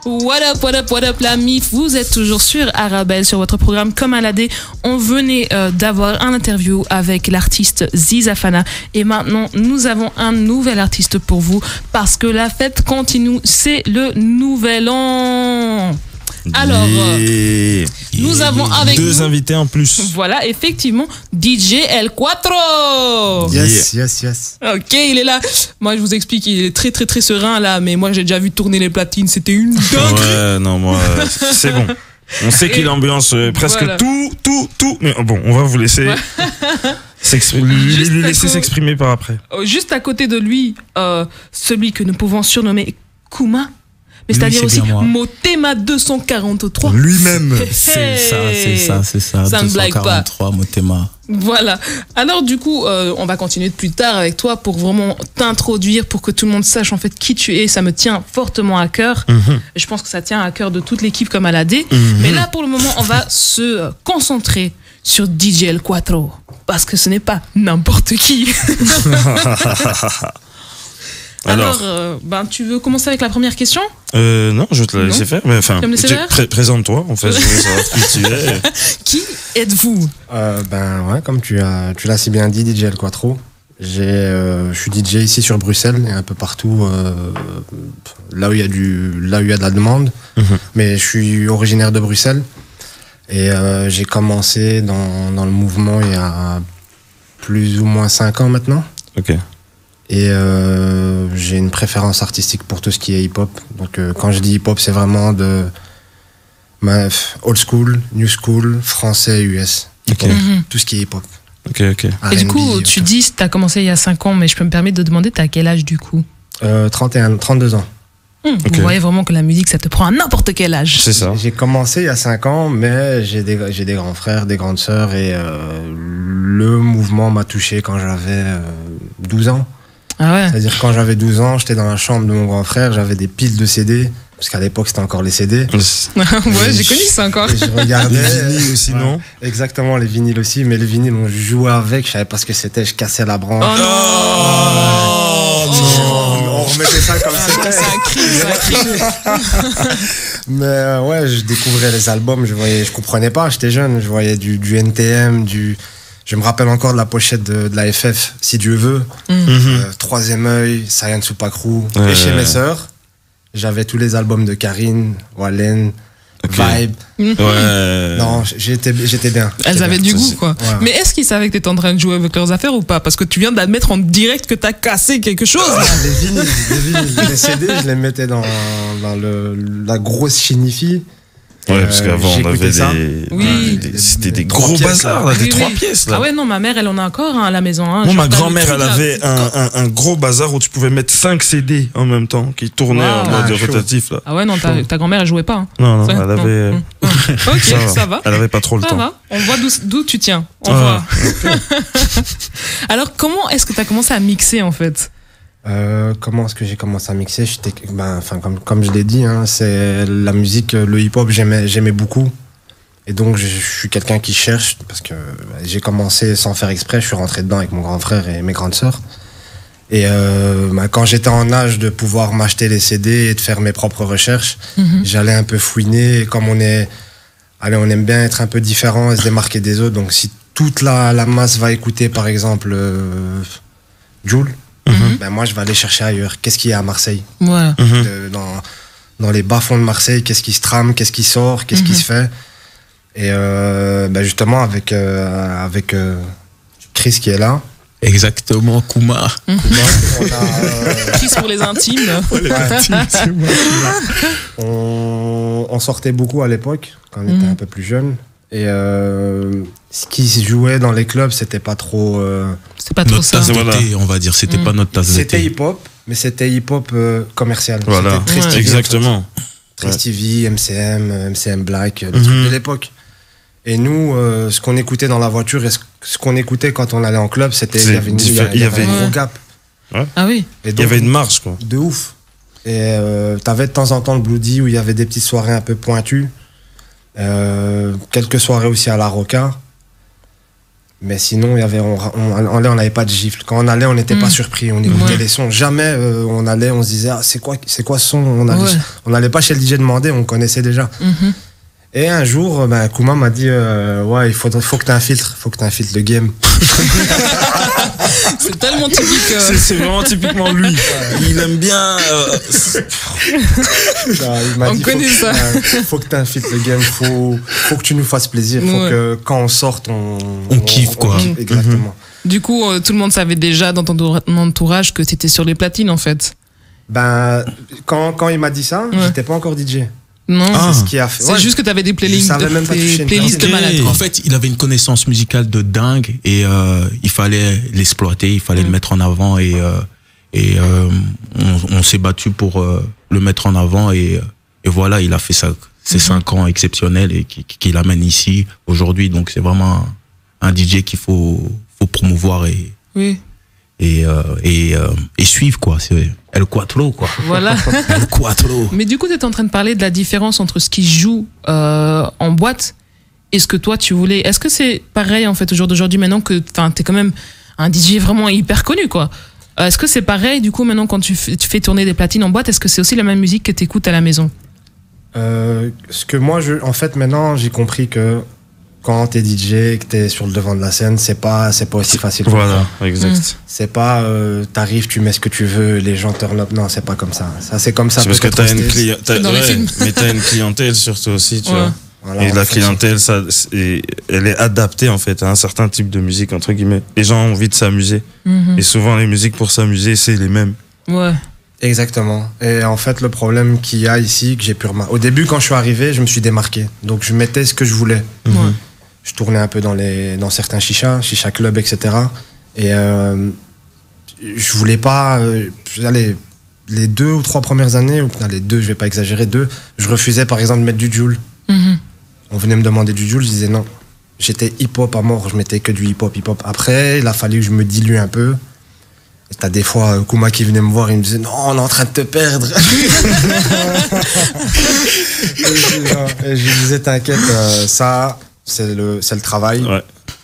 What up, la MIF, vous êtes toujours sur Arabelle, sur votre programme Comme un ladé. On venait d'avoir un interview avec l'artiste Zizafana et maintenant nous avons un nouvel artiste pour vous parce que la fête continue, c'est le nouvel an. Alors, nous avons avec deux nous, invités en plus. Voilà, effectivement, DJ El Quattro. Yes. Ok, il est là. Moi, je vous explique, il est très, très, très serein là, mais moi, j'ai déjà vu tourner les platines, c'était une dinguerie. Ouais, non, moi, c'est bon. On sait qu'il ambiance presque voilà. tout. Mais bon, on va vous laisser lui laisser s'exprimer par après. Juste à côté de lui, celui que nous pouvons surnommer Kuma. Mais c'est-à-dire aussi Motema 243. Lui-même. C'est ça. Ça ne blague pas. 243 Motema. Voilà. Alors du coup, on va continuer plus tard avec toi pour vraiment t'introduire, pour que tout le monde sache en fait qui tu es. Ça me tient fortement à cœur. Je pense que ça tient à cœur de toute l'équipe comme Aladé. Mais là, pour le moment, on va se concentrer sur DJ El Quattro. Parce que ce n'est pas n'importe qui. Alors, tu veux commencer avec la première question? Non, je vais te la laisser faire. Mais enfin, présente-toi. En fait, je veux savoir qui tu es. Qui êtes-vous? Comme tu l'as si bien dit, DJ El Quattro. Je suis DJ ici sur Bruxelles et un peu partout là où il y a de la demande. Mais je suis originaire de Bruxelles et j'ai commencé dans le mouvement il y a plus ou moins 5 ans maintenant. Ok. Et j'ai une préférence artistique pour tout ce qui est hip-hop. Donc quand je dis hip-hop, c'est vraiment de old school, new school, français, US. Okay. Tout ce qui est hip-hop. Ok. Et du coup, tu dis que tu as commencé il y a 5 ans, mais je peux me permettre de demander, tu as quel âge du coup? 32 ans. Vous voyez vraiment que la musique, ça te prend à n'importe quel âge. C'est ça. J'ai commencé il y a 5 ans, mais j'ai des grands frères, des grandes sœurs, et le mouvement m'a touché quand j'avais 12 ans. Ah ouais. C'est-à-dire quand j'avais 12 ans, j'étais dans la chambre de mon grand frère, j'avais des piles de CD, parce qu'à l'époque c'était encore les CD. Ouais, j'ai connu ça encore. Et je regardais. Les vinyles aussi, non? Exactement, les vinyles aussi, mais les vinyles, on jouait avec, je savais pas ce que c'était, je cassais la branche. Oh non. On remettait ça comme c'était. C'est un crime. Mais ouais, je découvrais les albums, je comprenais pas, j'étais jeune, je voyais du NTM, je me rappelle encore de la pochette de la FF, Si Dieu veut, Troisième œil, Saiyan Supakru. Et chez mes sœurs, j'avais tous les albums de Karine, Wallen, Vibe. Ouais. Non, j'étais bien. Elles avaient du goût, quoi. Ouais. Mais est-ce qu'ils savaient que t'étais en train de jouer avec leurs affaires ou pas? Parce que tu viens d'admettre en direct que t'as cassé quelque chose. Les vinyles, les CD, je les mettais dans la grosse chinifie. Ouais, parce qu'avant, on avait c'était des gros bazars, là, des 3 pièces. Là. Ah ouais, non, ma mère, elle en a encore à la maison. Moi, ma grand-mère, elle avait un gros bazar où tu pouvais mettre 5 CD en même temps, qui tournaient en mode rotatif. Là. Ah ouais, non, ta grand-mère, elle jouait pas. Hein. Non, elle avait... Ok, ça va. Elle avait pas trop le temps. Va. On voit d'où tu tiens. On voit. Alors, comment est-ce que tu as commencé à mixer, en fait? Comment est-ce que j'ai commencé à mixer? Comme je l'ai dit, hein, c'est la musique, le hip-hop, j'aimais beaucoup. Et donc, je suis quelqu'un qui cherche, parce que j'ai commencé sans faire exprès, je suis rentré dedans avec mon grand frère et mes grandes sœurs. Et quand j'étais en âge de pouvoir m'acheter les CD et de faire mes propres recherches, j'allais un peu fouiner. Et comme on aime bien être un peu différent et se démarquer des autres. Donc, si toute la masse va écouter, par exemple, Jul, ben moi je vais aller chercher ailleurs. Qu'est-ce qu'il y a à Marseille? Voilà. Dans les bas-fonds de Marseille, qu'est-ce qui se trame, qu'est-ce qui sort, qu'est-ce qui se fait? Et justement avec Chris qui est là. Exactement, Kuma. Chris pour les intimes. On sortait beaucoup à l'époque, quand on était un peu plus jeune. Et ce qui se jouait dans les clubs, c'était pas trop... C'était pas trop notre ça. tasse de thé, on va dire. C'était pas notre tasse de thé. C'était hip-hop, mais c'était hip-hop commercial. Voilà, exactement. Trace TV, MCM Black, les trucs de l'époque. Et nous, ce qu'on écoutait dans la voiture et ce qu'on écoutait quand on allait en club, c'était... Il y avait un gros gap. Ouais. Ah oui. Et donc, il y avait une marge, quoi. De ouf. Et t'avais de temps en temps le Bloody où il y avait des petites soirées un peu pointues. Quelques soirées aussi à la Roca. Mais sinon, il y avait, on n'avait pas de gifle. Quand on allait, on n'était pas surpris. On écoutait les sons. Jamais on allait, on se disait, ah, c'est quoi ce son? On n'allait pas chez le DJ demander, on connaissait déjà. Et un jour, Kouma m'a dit, ouais, faut que tu infiltres le game. C'est tellement typique. C'est vraiment typiquement lui. Il aime bien. On connaît ça. Faut que tu infiltres le game, faut que tu nous fasses plaisir. Faut que quand on sorte, on kiffe, quoi. Exactement. Du coup, tout le monde savait déjà dans ton entourage que tu étais sur les platines, en fait. Quand il m'a dit ça, j'étais pas encore DJ. Non, c'est ce qui a fait. C'est juste que tu avais des playlists de malades. En fait, il avait une connaissance musicale de dingue et il fallait l'exploiter, il fallait le mettre en avant et on s'est battu pour le mettre en avant et voilà, il a fait ça, ces 5 ans exceptionnels et qui l'amène ici aujourd'hui. Donc c'est vraiment un DJ qu'il faut promouvoir et suivre, quoi. C'est El Quattro, quoi. Voilà. El Quattro. Mais du coup, tu étais en train de parler de la différence entre ce qui joue en boîte et ce que toi tu voulais. Est-ce que c'est pareil en fait au jour d'aujourd'hui maintenant que t'es quand même un DJ vraiment hyper connu, quoi? Est-ce que c'est pareil du coup maintenant quand tu fais tourner des platines en boîte? Est-ce que c'est aussi la même musique que t'écoutes à la maison? Ce que moi, en fait, maintenant, j'ai compris que quand t'es DJ et que t'es sur le devant de la scène, c'est pas aussi facile. Voilà, exact. C'est pas, t'arrives, tu mets ce que tu veux, les gens turn up. Non, c'est pas comme ça. Ça, c'est comme ça. C'est parce que t'as une clientèle surtout aussi, tu vois. Voilà, et la clientèle, elle est adaptée en fait à un certain type de musique, entre guillemets. Les gens ont envie de s'amuser. Et souvent, les musiques pour s'amuser, c'est les mêmes. Ouais. Exactement. Et en fait, le problème qu'il y a ici, que j'ai pu remarquer. Au début, quand je suis arrivé, je me suis démarqué. Donc, je mettais ce que je voulais. Je tournais un peu dans certains chicha clubs, etc. Et je voulais pas. Les 2 ou 3 premières années, les 2, je vais pas exagérer, 2, je refusais par exemple de mettre du Jul. On venait me demander du Jul, je disais non. J'étais hip-hop à mort, je mettais que du hip-hop. Après, il a fallu que je me dilue un peu. Et t'as des fois Kouma qui venait me voir, il me disait non, on est en train de te perdre. Et je lui disais t'inquiète, ça. C'est le travail,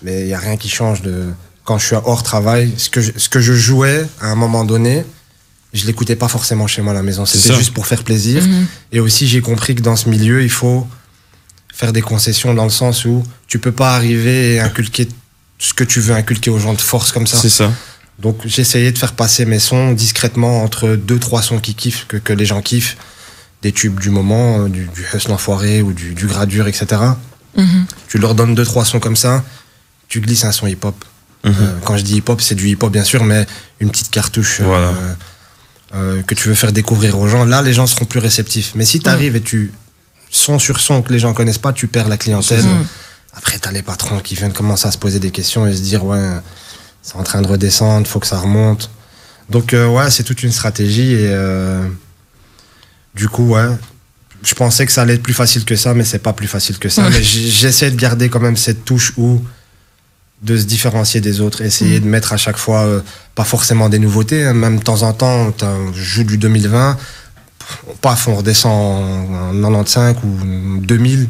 mais il n'y a rien qui change quand je suis hors travail. Ce que je jouais à un moment donné, je l'écoutais pas forcément chez moi à la maison. C'était juste pour faire plaisir. Et aussi, j'ai compris que dans ce milieu, il faut faire des concessions dans le sens où tu peux pas arriver et inculquer ce que tu veux inculquer aux gens de force comme ça. C'est ça. Donc, j'essayais de faire passer mes sons discrètement entre 2-3 sons qui kiffent, que les gens kiffent, des tubes du moment, du Hustle Enfoiré ou du Gradure, etc. Tu leur donnes 2-3 sons comme ça, tu glisses un son hip-hop. Quand je dis hip-hop, c'est du hip-hop bien sûr, mais une petite cartouche que tu veux faire découvrir aux gens. Là, les gens seront plus réceptifs. Mais si tu arrives et tu son sur son que les gens connaissent pas, tu perds la clientèle. Après, t'as les patrons qui viennent commencer à se poser des questions et se dire ouais, c'est en train de redescendre, faut que ça remonte. Donc ouais, c'est toute une stratégie et du coup ouais. Je pensais que ça allait être plus facile que ça, mais c'est pas plus facile que ça. Mais j'essaie de garder quand même cette touche de se différencier des autres, essayer de mettre à chaque fois, pas forcément des nouveautés, hein, même de temps en temps, je joue du 2020, paf, on redescend en 95 ou 2000.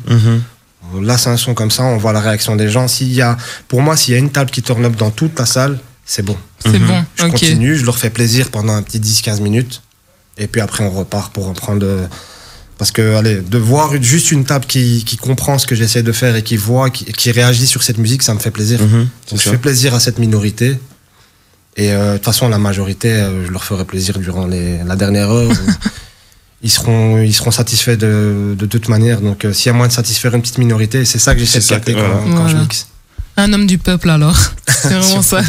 Là, c'est un son comme ça, on voit la réaction des gens. Pour moi, s'il y a une table qui tourne up dans toute la salle, c'est bon. C'est bon, je continue, je leur fais plaisir pendant un petit 10-15 minutes, et puis après, on repart pour reprendre... Parce que, de voir juste une table qui comprend ce que j'essaie de faire et qui voit, qui réagit sur cette musique, ça me fait plaisir. Donc, je fais plaisir à cette minorité. Et de toute façon, la majorité, je leur ferai plaisir durant la dernière heure. Ils seront satisfaits de toute manière. Donc, s'il y a moyen de satisfaire une petite minorité, c'est ça que j'essaie de capter quand je mixe. Un homme du peuple alors, c'est vraiment ça.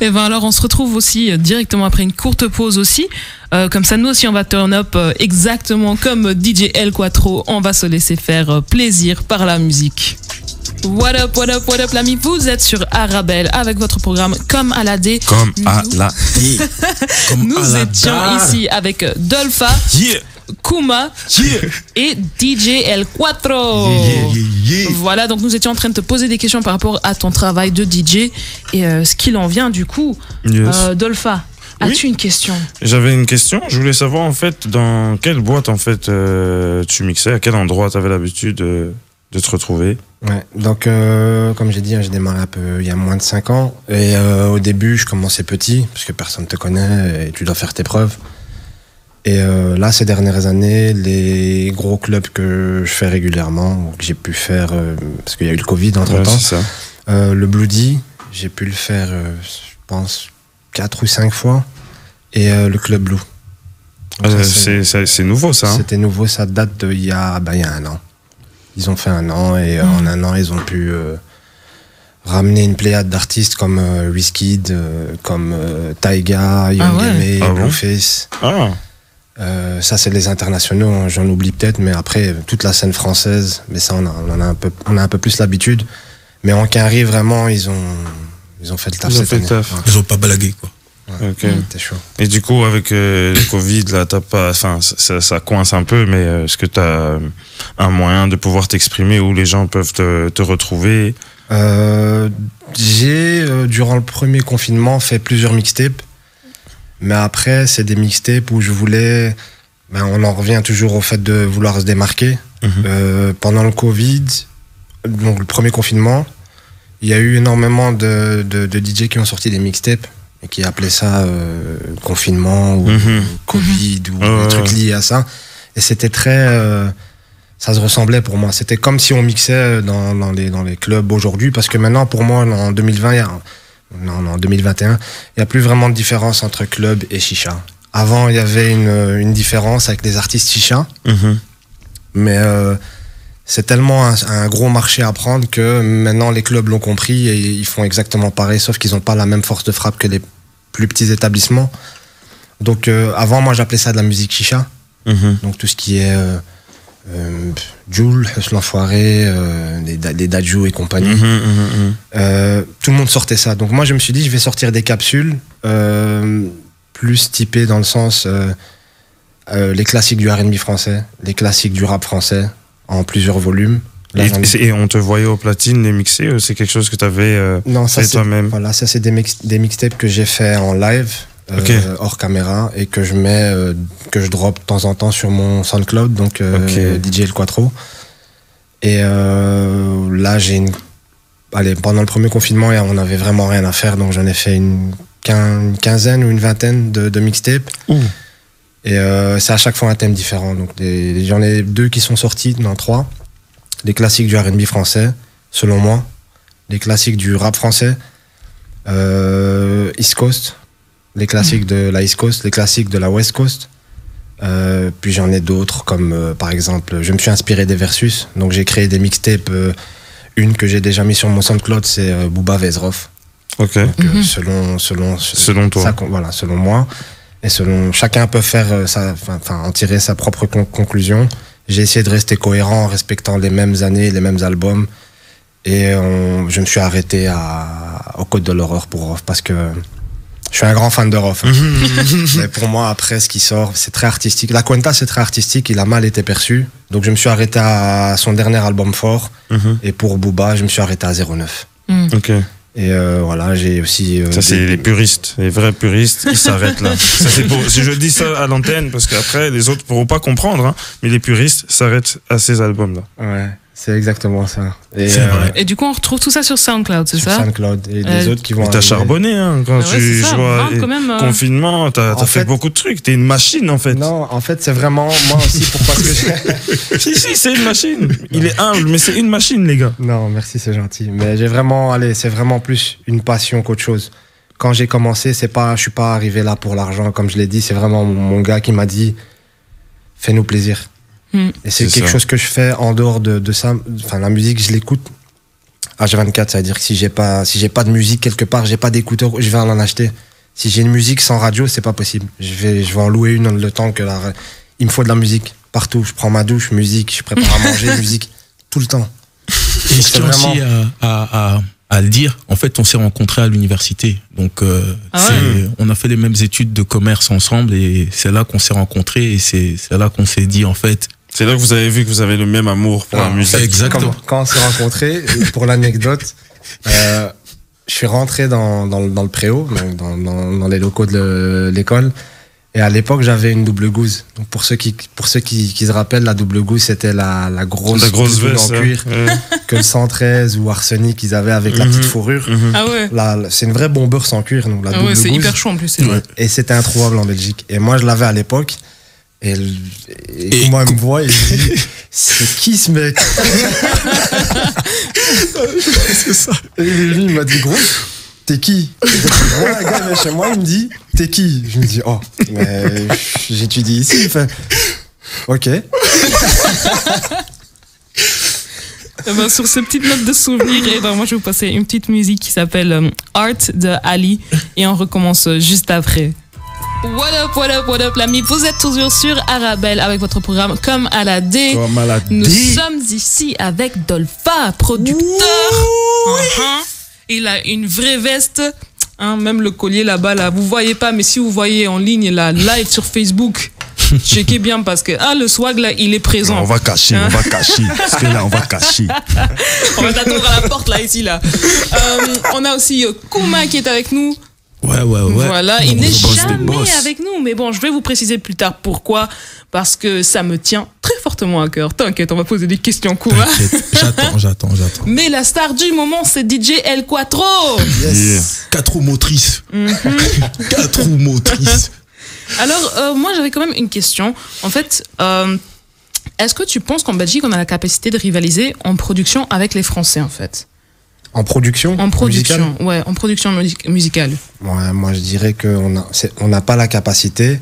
Et ben alors on se retrouve aussi directement après une courte pause aussi. Comme ça nous aussi on va turn up exactement comme DJ El Quattro. On va se laisser faire plaisir par la musique. What up l'ami, vous êtes sur Arabelle avec votre programme Comme à la D. Comme à la D. Nous étions ici avec Dolpha. Kouma et DJ El Quattro. Voilà, donc nous étions en train de te poser des questions par rapport à ton travail de DJ et ce qu'il en vient du coup. Dolpha, as-tu une question? J'avais une question, je voulais savoir en fait dans quelle boîte en fait tu mixais, à quel endroit tu avais l'habitude de te retrouver? Ouais, donc comme j'ai dit, j'ai démarré un peu il y a moins de 5 ans. Et au début, je commençais petit, parce que personne ne te connaît et tu dois faire tes preuves. Et là, ces dernières années, les gros clubs que je fais régulièrement, que j'ai pu faire, parce qu'il y a eu le Covid entre-temps, le Bloody, j'ai pu le faire, je pense, 4 ou 5 fois. Et le Club Blue. C'est nouveau, ça. C'était nouveau, ça date d'il y a 1 an. Ils ont fait 1 an et en 1 an, ils ont pu ramener une pléiade d'artistes comme Wizkid, comme Taiga, Young M.A, Blueface. Ça, c'est les internationaux, hein, j'en oublie peut-être, mais après, toute la scène française, mais ça, on a un peu plus l'habitude. Mais en Quinry, vraiment, ils ont fait le taf cette année. Ils ont pas blagué, quoi. Ouais, c'était chaud. Et du coup, avec le Covid, là, ça coince un peu, mais est-ce que tu as un moyen de pouvoir t'exprimer où les gens peuvent te retrouver? J'ai, durant le premier confinement, fait plusieurs mixtapes. Mais après, c'est des mixtapes où je voulais... on en revient toujours au fait de vouloir se démarquer. Pendant le Covid, donc le premier confinement, il y a eu énormément de DJ qui ont sorti des mixtapes et qui appelaient ça confinement ou Covid ou des trucs liés à ça. Et c'était très... ça se ressemblait pour moi. C'était comme si on mixait dans les clubs aujourd'hui, parce que maintenant, pour moi, en 2020, en 2021, il n'y a plus vraiment de différence entre club et chicha. Avant, il y avait une différence avec les artistes chicha, mais c'est tellement un gros marché à prendre que maintenant les clubs l'ont compris et ils font exactement pareil, sauf qu'ils n'ont pas la même force de frappe que les plus petits établissements. Donc avant, moi j'appelais ça de la musique chicha. Donc tout ce qui est Jul, Hustle l'Enfoiré, les Dadju et compagnie. Tout le monde sortait ça. Donc moi je me suis dit, je vais sortir des capsules plus typées dans le sens les classiques du R&B français, les classiques du rap français, en plusieurs volumes. Là, et on te voyait au platine les mixer, c'est quelque chose que tu avais fait toi-même? Voilà, ça c'est des mixtapes que j'ai fait en live, hors caméra, et que je mets, que je drop de temps en temps sur mon SoundCloud, donc DJ El Quattro. Et là pendant le premier confinement, on n'avait vraiment rien à faire, donc j'en ai fait une quinzaine ou une vingtaine de mixtapes. Et c'est à chaque fois un thème différent. Donc j'en ai 2 qui sont sortis, non 3. Les classiques du R&B français, selon moi. Les classiques du rap français. East Coast. Les classiques de la East Coast. Les classiques de la West Coast. Puis j'en ai d'autres, comme par exemple, je me suis inspiré des Versus. Donc j'ai créé des mixtapes. Une que j'ai déjà mis sur mon SoundCloud, c'est Booba Vezrov. Donc, selon toi. Voilà, selon moi. Et chacun peut faire en tirer sa propre conclusion. J'ai essayé de rester cohérent en respectant les mêmes années, les mêmes albums. Et je me suis arrêté au Code de l'horreur pour Rof, parce que je suis un grand fan de Rof. Mais pour moi, après, ce qui sort, c'est très artistique. La Cuenta, c'est très artistique, il a mal été perçu. Donc je me suis arrêté à son dernier album fort. Et pour Booba, je me suis arrêté à 09. Et voilà, j'ai aussi... ça, c'est les puristes, les vrais puristes, ils s'arrêtent là. Si je dis ça à l'antenne, parce qu'après, les autres pourront pas comprendre, hein, mais les puristes s'arrêtent à ces albums-là. Ouais, c'est exactement ça. Et du coup, on retrouve tout ça sur SoundCloud, c'est ça? Sur SoundCloud. Et les autres qui vont... T'as charbonné, hein, quand tu vois confinement, t'as fait beaucoup de trucs, t'es une machine, en fait. Non, en fait, c'est vraiment moi aussi, pourquoi que si, c'est une machine. Il est humble, mais c'est une machine, les gars. Non, merci, c'est gentil. Mais c'est vraiment plus une passion qu'autre chose. Quand j'ai commencé, je suis pas arrivé là pour l'argent, comme je l'ai dit, c'est vraiment mon gars qui m'a dit, fais-nous plaisir. Et c'est quelque chose que je fais en dehors de ça. Enfin, la musique, je l'écoute H24, ça veut dire que si j'ai pas de musique quelque part, j'ai pas d'écouteur, je vais en acheter. Si j'ai une musique sans radio, c'est pas possible. Je vais en louer une le temps que il me faut de la musique partout. Je prends ma douche, musique, je prépare à manger, musique, tout le temps. Et je tiens aussi à le dire, en fait, on s'est rencontrés à l'université. Donc, on a fait les mêmes études de commerce ensemble et c'est là qu'on s'est rencontrés et c'est là qu'on s'est dit, en fait... C'est là que vous avez vu que vous avez le même amour pour la musique. Exactement. Quand on s'est rencontrés, pour l'anecdote, je suis rentré dans le préau, dans les locaux de l'école, Et à l'époque, j'avais une double gousse. Donc pour ceux qui se rappellent, la double gousse, c'était la grosse veste en cuir que le 113 ou Arsenic, ils avaient avec la petite fourrure. Ah ouais. C'est une vraie bombeuse en cuir. Donc la double c'est gousse. hyper chaud en plus. C'est vrai. Et c'était introuvable en Belgique. Et moi, je l'avais à l'époque. Et moi, il me voit et il me dit, c'est qui ce mec? C'est ça. Et lui, il m'a dit, gros, t'es qui? Moi, la gars, chez moi, il me dit, t'es qui? Je me dis, oh, mais j'étudie ici. Il fait, ok. Sur ces petites notes de souvenirs, moi, je vais vous passer une petite musique qui s'appelle Art de Ali. Et on recommence juste après. What up, l'ami. Vous êtes toujours sur Arabelle avec votre programme Comme à la D. Nous sommes ici avec Dolpha, producteur. Il a une vraie veste. Même le collier là-bas, là, vous voyez pas, mais si vous voyez en ligne, là, live sur Facebook, checkez bien parce que le swag là, il est présent. On va cacher. Parce que là, on va cacher. On va t'attendre à la porte là, ici là. On a aussi Kuma qui est avec nous. Ouais. Voilà, il n'est jamais avec nous, mais bon, je vais vous préciser plus tard pourquoi, parce que ça me tient très fortement à cœur. T'inquiète, on va poser des questions, Kuma. J'attends. Mais la star du moment, c'est DJ El Quattro. Yes. 4 roues motrices. 4 roues motrices. Alors, moi, j'avais quand même une question. En fait, est-ce que tu penses qu'en Belgique, on a la capacité de rivaliser en production avec les Français, en fait? En production musicale? Ouais, en production musicale. Ouais, moi, je dirais qu'on n'a pas la capacité.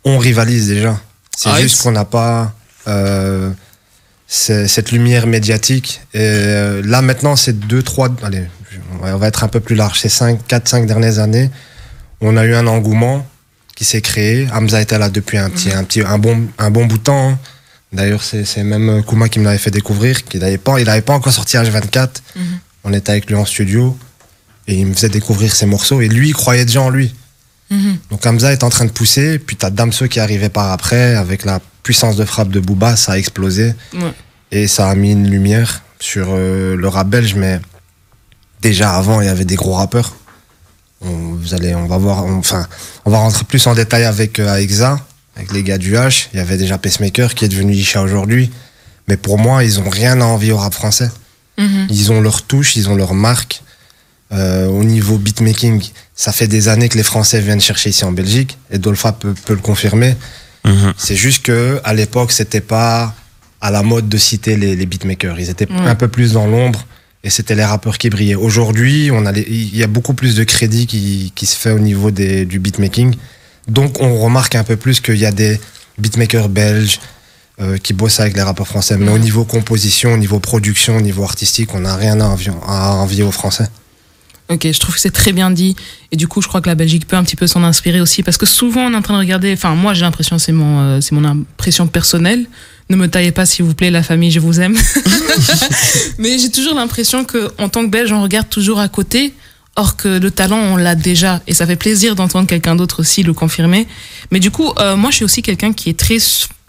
On rivalise déjà. C'est juste qu'on n'a pas cette lumière médiatique. Et là, maintenant, c'est 2-3... Allez, on va être un peu plus large. Ces 4-5 dernières années, on a eu un engouement qui s'est créé. Hamza était là depuis un bon bout de temps. Hein. D'ailleurs, c'est même Kuma qui me l'avait fait découvrir, qu'il n'avait pas encore sorti H24. On était avec lui en studio et il me faisait découvrir ses morceaux et lui, il croyait déjà en lui. Donc Hamza est en train de pousser, puis t'as Damso qui arrivait par après, avec la puissance de frappe de Booba, ça a explosé. Et ça a mis une lumière sur le rap belge, mais déjà avant, il y avait des gros rappeurs. On va rentrer plus en détail avec Aixa. Avec les gars du H, il y avait déjà Pacemaker qui est devenu Isha aujourd'hui. Mais pour moi, ils n'ont rien à envier au rap français. Ils ont leur touche, ils ont leur marque. Au niveau beatmaking, ça fait des années que les Français viennent chercher ici en Belgique. Et Dolpha peut le confirmer. C'est juste qu'à l'époque, c'était pas à la mode de citer les beatmakers. Ils étaient un peu plus dans l'ombre. Et c'était les rappeurs qui brillaient. Aujourd'hui, il y a beaucoup plus de crédit qui se fait au niveau du beatmaking. Donc on remarque un peu plus qu'il y a des beatmakers belges qui bossent avec les rappeurs français. Mais au niveau composition, au niveau production, au niveau artistique, on n'a rien à envier aux Français. Ok, je trouve que c'est très bien dit. Et du coup, je crois que la Belgique peut un petit peu s'en inspirer aussi. Parce que souvent, on est en train de regarder... Enfin, moi, j'ai l'impression, c'est mon impression personnelle. Ne me taillez pas, s'il vous plaît, la famille, je vous aime. Mais j'ai toujours l'impression qu'en tant que Belge, on regarde toujours à côté... Or que le talent, on l'a déjà. Et ça fait plaisir d'entendre quelqu'un d'autre aussi le confirmer. Mais du coup, moi, je suis aussi quelqu'un qui est très,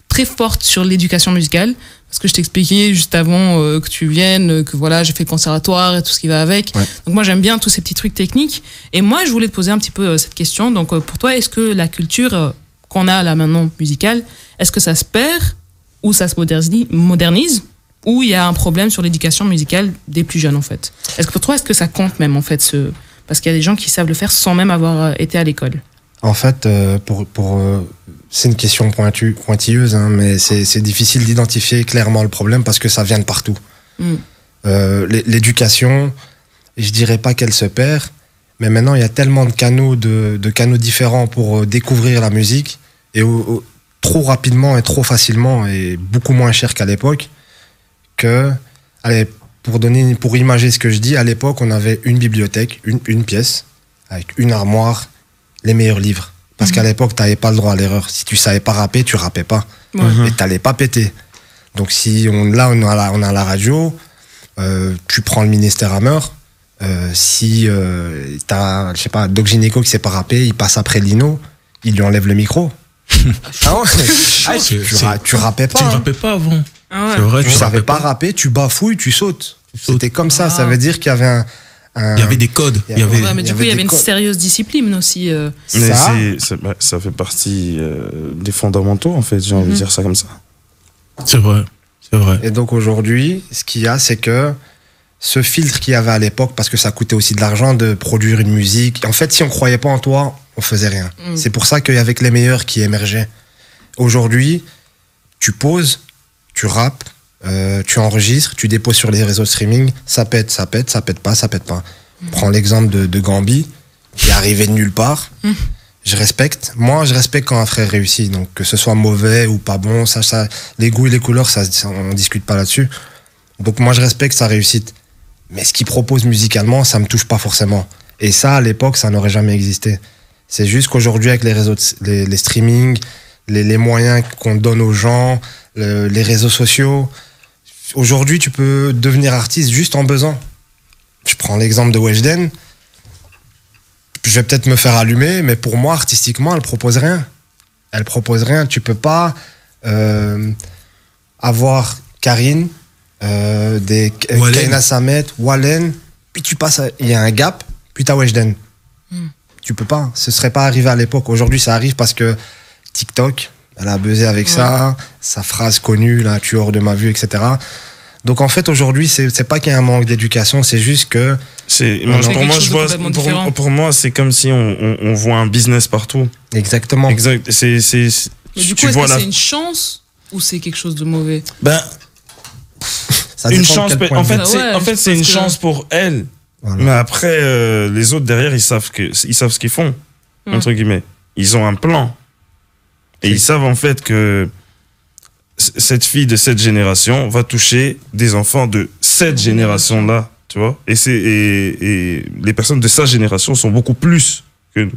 très forte sur l'éducation musicale. Parce que je t'expliquais juste avant que tu viennes, que voilà, j'ai fait le conservatoire et tout ce qui va avec. Ouais. Donc moi, j'aime bien tous ces petits trucs techniques. Et moi, je voulais te poser un petit peu cette question. Donc pour toi, est-ce que la culture qu'on a là maintenant musicale, est-ce que ça se perd ou ça se modernise ou il y a un problème sur l'éducation musicale des plus jeunes en fait? Est-ce que pour toi, est-ce que ça compte même en fait parce qu'il y a des gens qui savent le faire sans même avoir été à l'école? En fait, c'est une question pointilleuse, hein, mais c'est difficile d'identifier clairement le problème parce que ça vient de partout. L'éducation, je dirais pas qu'elle se perd, mais maintenant il y a tellement de canaux différents pour découvrir la musique et trop rapidement et trop facilement et beaucoup moins cher qu'à l'époque. Allez, pour imager ce que je dis, à l'époque on avait une bibliothèque, une pièce avec une armoire, les meilleurs livres. Parce qu'à l'époque, tu n'avais pas le droit à l'erreur. Si tu savais pas rapper, tu rappais pas. Et tu n'allais pas péter. Donc si on a la radio, tu prends le Ministère Hammer. Si t'as, je sais pas, Doc Gynéco qui sait pas rapper, il passe après Lino, il lui enlève le micro. Tu rappais pas. Tu rappais pas avant. Ah ouais. C'est vrai, tu savais pas rapper, tu bafouilles, tu sautes. C'était comme ça. Ça veut dire qu'il y avait il y avait des codes. Mais du coup, il y avait une sérieuse discipline aussi. Mais ça fait partie des fondamentaux, en fait, j'ai envie de dire ça comme ça. C'est vrai. Et donc aujourd'hui, ce qu'il y a, c'est que ce filtre qu'il y avait à l'époque, parce que ça coûtait aussi de l'argent de produire une musique. En fait, si on croyait pas en toi, on faisait rien. C'est pour ça qu'il y avait que les meilleurs qui émergeaient. Aujourd'hui, tu poses, tu rappes, tu enregistres, tu déposes sur les réseaux de streaming, ça pète pas. Prends l'exemple de Gambi, qui est arrivé de nulle part. Je respecte quand un frère réussit, donc que ce soit mauvais ou pas bon, ça les goûts et les couleurs, on discute pas là-dessus. Donc moi je respecte sa réussite, mais ce qu'il propose musicalement, ça me touche pas forcément. Et ça, à l'époque, ça n'aurait jamais existé. C'est juste qu'aujourd'hui, avec les réseaux, les streamings, les moyens qu'on donne aux gens, les réseaux sociaux, aujourd'hui, tu peux devenir artiste juste en buzzant. Je prends l'exemple de Weshden. Je vais peut-être me faire allumer, mais pour moi, artistiquement, elle propose rien. Tu peux pas avoir Karine, Kaina Samet, Wallen, puis tu passes, il y a un gap, puis t'as Weshden. Tu peux pas. Ce serait pas arrivé à l'époque. Aujourd'hui, ça arrive parce que TikTok, elle a buzzé avec ça, sa phrase connue, là, tu es hors de ma vue, etc. Donc en fait, aujourd'hui, c'est pas qu'il y a un manque d'éducation, c'est juste que... Pour moi, c'est comme si on voit un business partout. Exactement. Exact. Mais du coup, est-ce que c'est une chance ou c'est quelque chose de mauvais? Une chance. En fait, c'est une chance pour elle. Voilà. Mais après, les autres derrière, ils savent ce qu'ils font, entre guillemets. Ils ont un plan. Et ils savent en fait que cette fille de cette génération va toucher des enfants de cette génération-là, tu vois. Et les personnes de sa génération sont beaucoup plus que nous.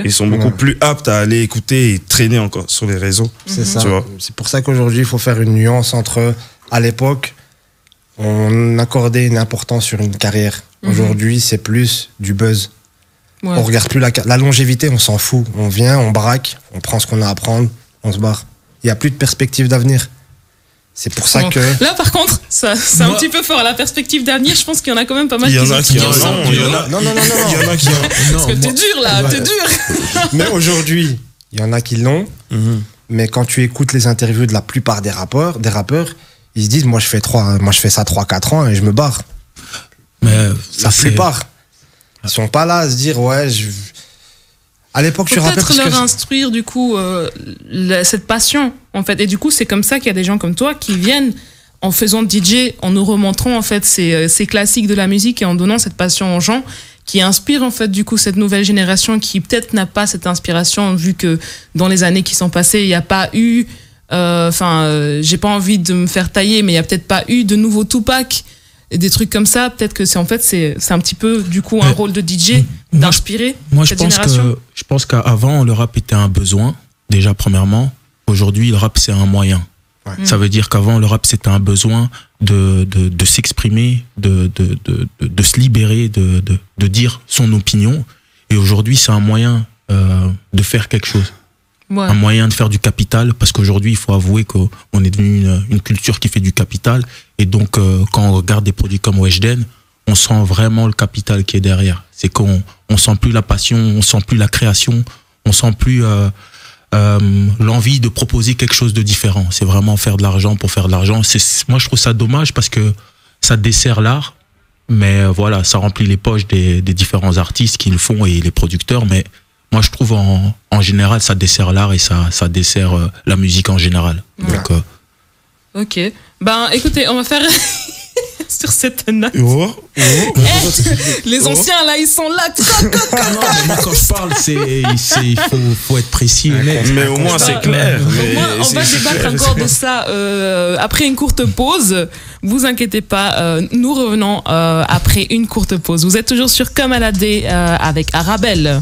Ils sont beaucoup plus aptes à aller écouter et traîner encore sur les réseaux. C'est ça. C'est pour ça qu'aujourd'hui, il faut faire une nuance entre, à l'époque, on accordait une importance sur une carrière. Aujourd'hui, c'est plus du buzz. On regarde plus la longévité, on s'en fout. On vient, on braque, on prend ce qu'on a à prendre, on se barre. Il n'y a plus de perspective d'avenir. C'est pour ça que... Là, par contre, c'est un petit peu fort. La perspective d'avenir, je pense qu'il y en a quand même pas mal qui sont... Non. Il y en a qui ont... Parce que t'es dur, là, t'es dur. Mais aujourd'hui, il y en a qui l'ont. Mais quand tu écoutes les interviews de la plupart des rappeurs, ils se disent, moi je fais ça 3-4 ans et je me barre. Mais la plupart. Ils sont pas là à se dire, à l'époque, tu rappelles... Peut-être leur instruire, du coup, cette passion, en fait. Et du coup, c'est comme ça qu'il y a des gens comme toi qui viennent en faisant DJ, en nous remontrant, en fait, ces classiques de la musique et en donnant cette passion aux gens qui inspirent, en fait, du coup, cette nouvelle génération qui peut-être n'a pas cette inspiration, vu que dans les années qui sont passées, il n'y a pas eu... j'ai pas envie de me faire tailler, mais il n'y a peut-être pas eu de nouveau Tupac et des trucs comme ça. Peut-être que c'est un petit peu du coup un rôle de DJ d'inspirer cette génération. Je pense qu'avant le rap était un besoin déjà premièrement. Aujourd'hui le rap c'est un moyen. Ça veut dire qu'avant le rap c'était un besoin de s'exprimer, de se libérer, de dire son opinion. Et aujourd'hui c'est un moyen de faire quelque chose. Un moyen de faire du capital, parce qu'aujourd'hui il faut avouer qu'on est devenu une culture qui fait du capital, et donc quand on regarde des produits comme Weshden, on sent vraiment le capital qui est derrière. C'est qu'on sent plus la passion, on sent plus la création, on sent plus l'envie de proposer quelque chose de différent. C'est vraiment faire de l'argent pour faire de l'argent. Moi je trouve ça dommage parce que ça dessert l'art, mais voilà, ça remplit les poches des différents artistes qui le font et les producteurs, mais moi, je trouve en général, ça dessert l'art et ça dessert la musique en général. Voilà. Donc, ok. Écoutez, on va faire sur cette note. Les anciens, là, ils sont là. Non, mais moi, quand je parle, il faut être précis. Mais au moins, c'est clair. On va débattre encore de ça après une courte pause. Vous inquiétez pas, nous revenons après une courte pause. Vous êtes toujours sur Comme à la D avec Arabelle.